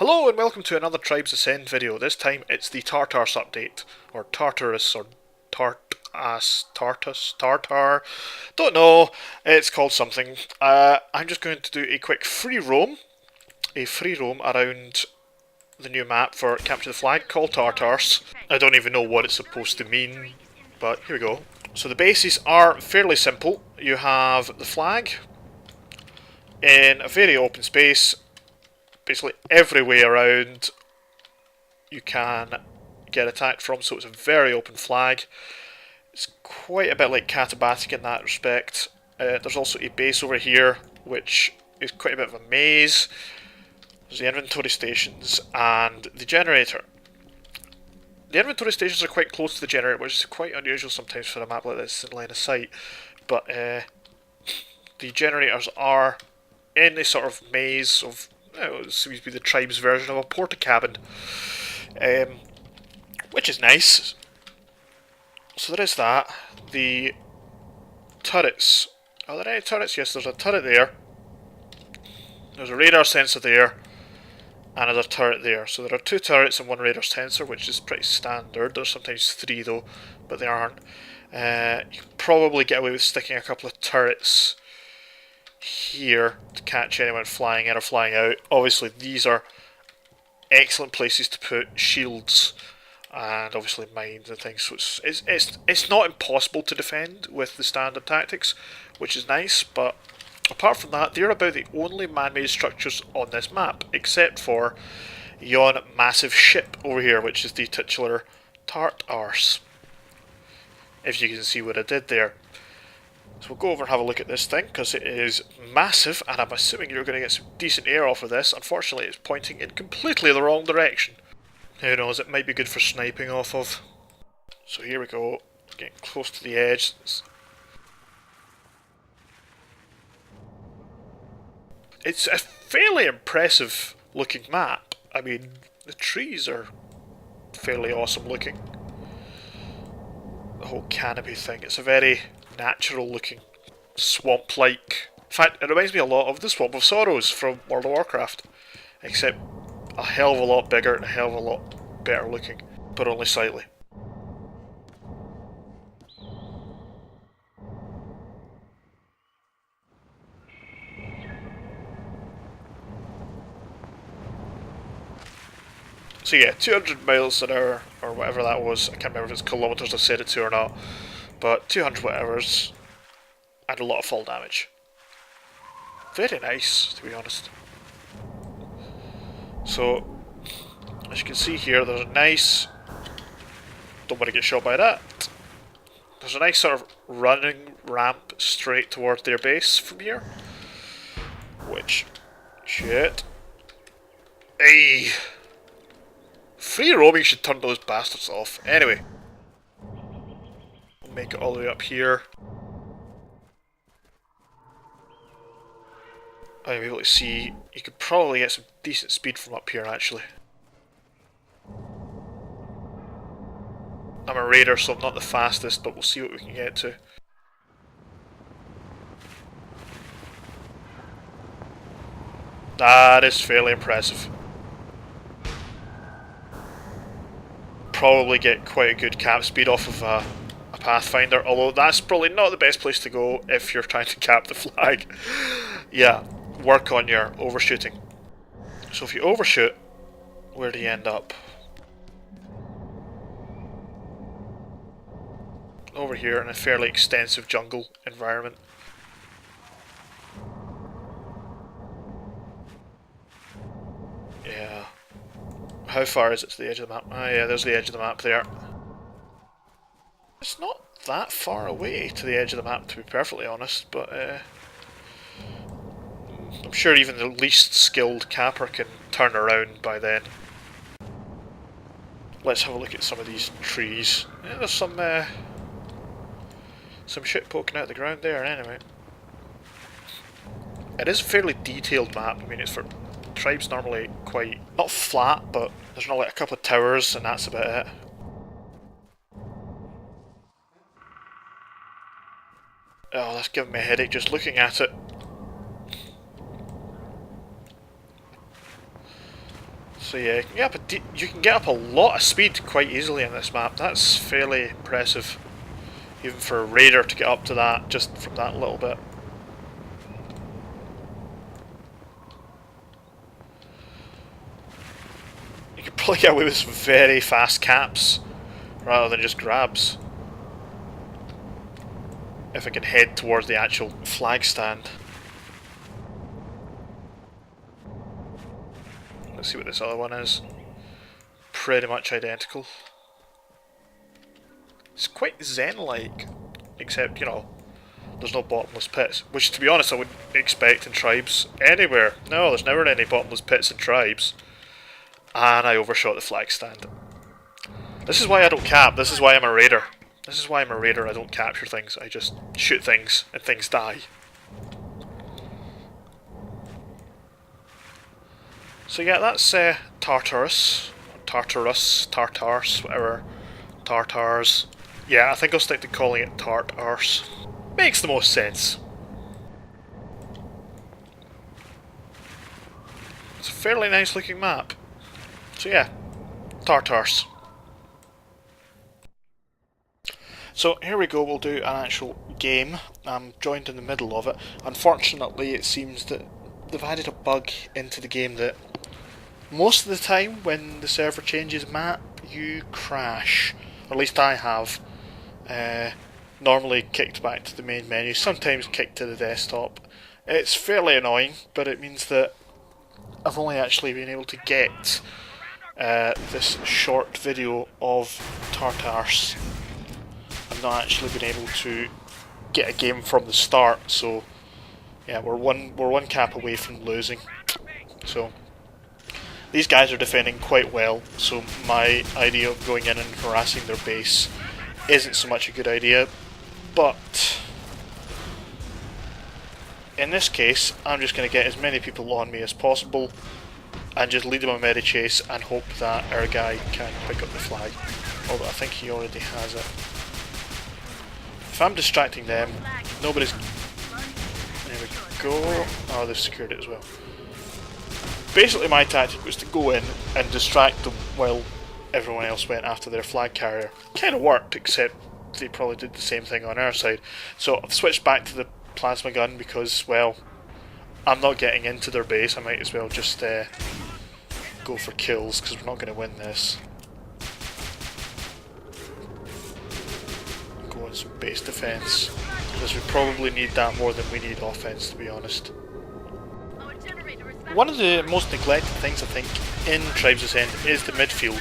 Hello and welcome to another Tribes Ascend video. This time it's the Tartarse update, or Tartarus, or Tartar, don't know, it's called something. I'm just going to do a quick free roam around the new map for Capture the Flag called Tartarse. I don't even know what it's supposed to mean, but here we go. So the bases are fairly simple. You have the flag in a very open space. Basically every way around you can get attacked from, so it's a very open flag. It's quite a bit like Katabatic in that respect. There's also a base over here, which is quite a bit of a maze. There's the inventory stations and the generator. The inventory stations are quite close to the generator, which is quite unusual sometimes for a map like this in line of sight. But the generators are in a sort of maze of, it seems to be the tribe's version of a porta-cabin, which is nice. So there is that. The turrets. Are there any turrets? Yes, there's a turret there. There's a radar sensor there. And another turret there. So there are two turrets and one radar sensor, which is pretty standard. There's sometimes three though, but they aren't. You can probably get away with sticking a couple of turrets here to catch anyone flying in or flying out. Obviously these are excellent places to put shields and obviously mines and things, so it's not impossible to defend with the standard tactics, which is nice. But apart from that, they're about the only man-made structures on this map, except for yon massive ship over here, which is the titular Tartarse, if you can see what I did there. So we'll go over and have a look at this thing, because it is massive, and I'm assuming you're going to get some decent air off of this. Unfortunately, it's pointing in completely the wrong direction. Who knows, it might be good for sniping off of. So here we go, getting close to the edge. It's a fairly impressive looking map. I mean, the trees are fairly awesome looking. The whole canopy thing, it's a very natural looking swamp-like. In fact, it reminds me a lot of the Swamp of Sorrows from World of Warcraft, except a hell of a lot bigger and a hell of a lot better looking, but only slightly. So yeah, 200 miles an hour, or whatever that was. I can't remember if it's kilometres I said it to or not, but 200 whatevers, and a lot of fall damage. Very nice, to be honest. So, as you can see here, there's a nice... Don't want to get shot by that. There's a nice sort of running ramp straight towards their base from here. Which... Shit. Hey! Free roaming should turn those bastards off. Anyway. We'll make it all the way up here. I'll be able to see, you could probably get some decent speed from up here actually. I'm a raider, so I'm not the fastest, but we'll see what we can get to. That is fairly impressive. Probably get quite a good cap speed off of a Pathfinder, although that's probably not the best place to go if you're trying to cap the flag. Yeah. Work on your overshooting. So if you overshoot, where do you end up? Over here in a fairly extensive jungle environment. Yeah. How far is it to the edge of the map? Ah yeah, there's the edge of the map there. It's not that far away to the edge of the map, to be perfectly honest, but I'm sure even the least skilled capper can turn around by then. Let's have a look at some of these trees. Yeah, there's some shit poking out the ground there anyway. It is a fairly detailed map. I mean, it's for tribes normally quite, not flat, but there's not like a couple of towers and that's about it. Oh, that's giving me a headache just looking at it. So yeah, you can get up a lot of speed quite easily on this map. That's fairly impressive, even for a raider to get up to that just from that little bit. You could probably get away with some very fast caps rather than just grabs. If I can head towards the actual flag stand. Let's see what this other one is. Pretty much identical. It's quite Zen-like, except, you know, there's no bottomless pits, which to be honest I wouldn't expect in tribes anywhere. No, there's never any bottomless pits in tribes. And I overshot the flag stand. This is why I don't cap, this is why I'm a raider. This is why I'm a raider, I don't capture things, I just shoot things and things die. So yeah, that's Tartarus, Tartarse, whatever, Tartarse. Yeah, I think I'll stick to calling it Tartarse. Makes the most sense. It's a fairly nice looking map. So yeah, Tartarse. So here we go, we'll do an actual game. I'm joined in the middle of it. Unfortunately, it seems that they've added a bug into the game that most of the time when the server changes map, you crash. Or at least I have. Normally kicked back to the main menu, sometimes kicked to the desktop. It's fairly annoying, but it means that I've only actually been able to get this short video of Tartarse. I've not actually been able to get a game from the start, so yeah, we're one cap away from losing. So these guys are defending quite well, so my idea of going in and harassing their base isn't so much a good idea, but in this case I'm just going to get as many people on me as possible and just lead them a merry chase and hope that our guy can pick up the flag, although I think he already has it. If I'm distracting them, nobody's... There we go. Oh, they've secured it as well. Basically my tactic was to go in and distract them while everyone else went after their flag carrier. Kind of worked, except they probably did the same thing on our side. So I've switched back to the plasma gun because, well, I'm not getting into their base. I might as well just go for kills because we're not going to win this. Go on some base defense because we probably need that more than we need offense, to be honest. One of the most neglected things I think in Tribes Ascend is the midfield.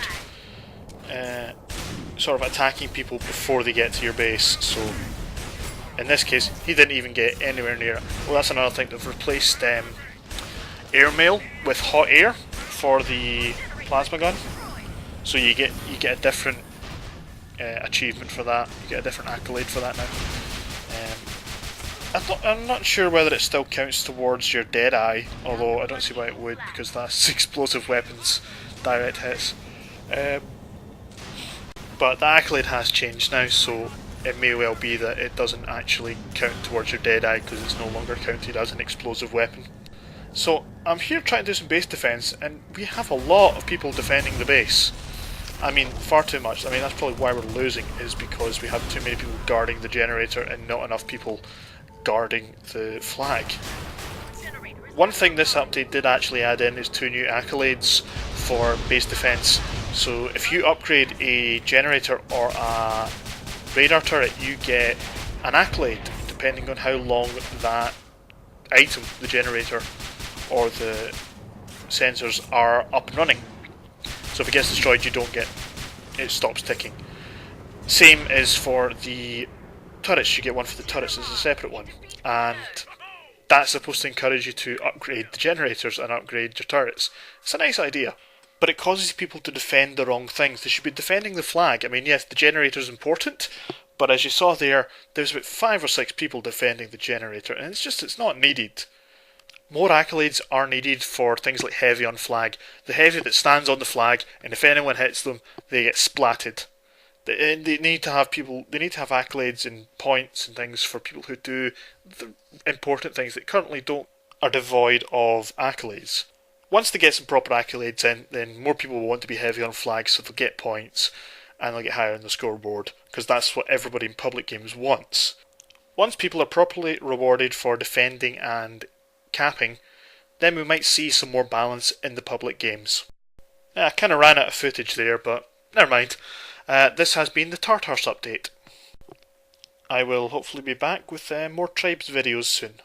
Sort of attacking people before they get to your base, so in this case he didn't even get anywhere near it. Well, that's another thing, they've replaced airmail with hot air for the plasma gun, so you get a different achievement for that, you get a different accolade for that now. I'm not sure whether it still counts towards your dead eye, although I don't see why it would, because that's explosive weapons, direct hits. But the accolade has changed now, so it may well be that it doesn't actually count towards your dead eye because it's no longer counted as an explosive weapon. So I'm here trying to do some base defense, and we have a lot of people defending the base. I mean, far too much. I mean, that's probably why we're losing, is because we have too many people guarding the generator and not enough people guarding the flag. One thing this update did actually add in is 2 new accolades for base defense. So if you upgrade a generator or a radar turret, you get an accolade depending on how long that item, the generator or the sensors, are up and running. So if it gets destroyed, you don't get, it stops ticking. Same is for the turrets, you get one for the turrets as a separate one, and that's supposed to encourage you to upgrade the generators and upgrade your turrets. It's a nice idea, but it causes people to defend the wrong things. They should be defending the flag. I mean, yes, the generator is important, but as you saw there, there's about 5 or 6 people defending the generator, and it's not needed. More accolades are needed for things like heavy on flag. The heavy that stands on the flag, and if anyone hits them, they get splatted. They need to have people. They need to have accolades and points and things for people who do the important things that currently are devoid of accolades. once they get some proper accolades in, then more people will want to be heavy on flags, so they'll get points and they'll get higher on the scoreboard, because that's what everybody in public games wants. Once people are properly rewarded for defending and capping, then we might see some more balance in the public games. I kind of ran out of footage there, but never mind. This has been the Tartarse update. I will hopefully be back with more tribes videos soon.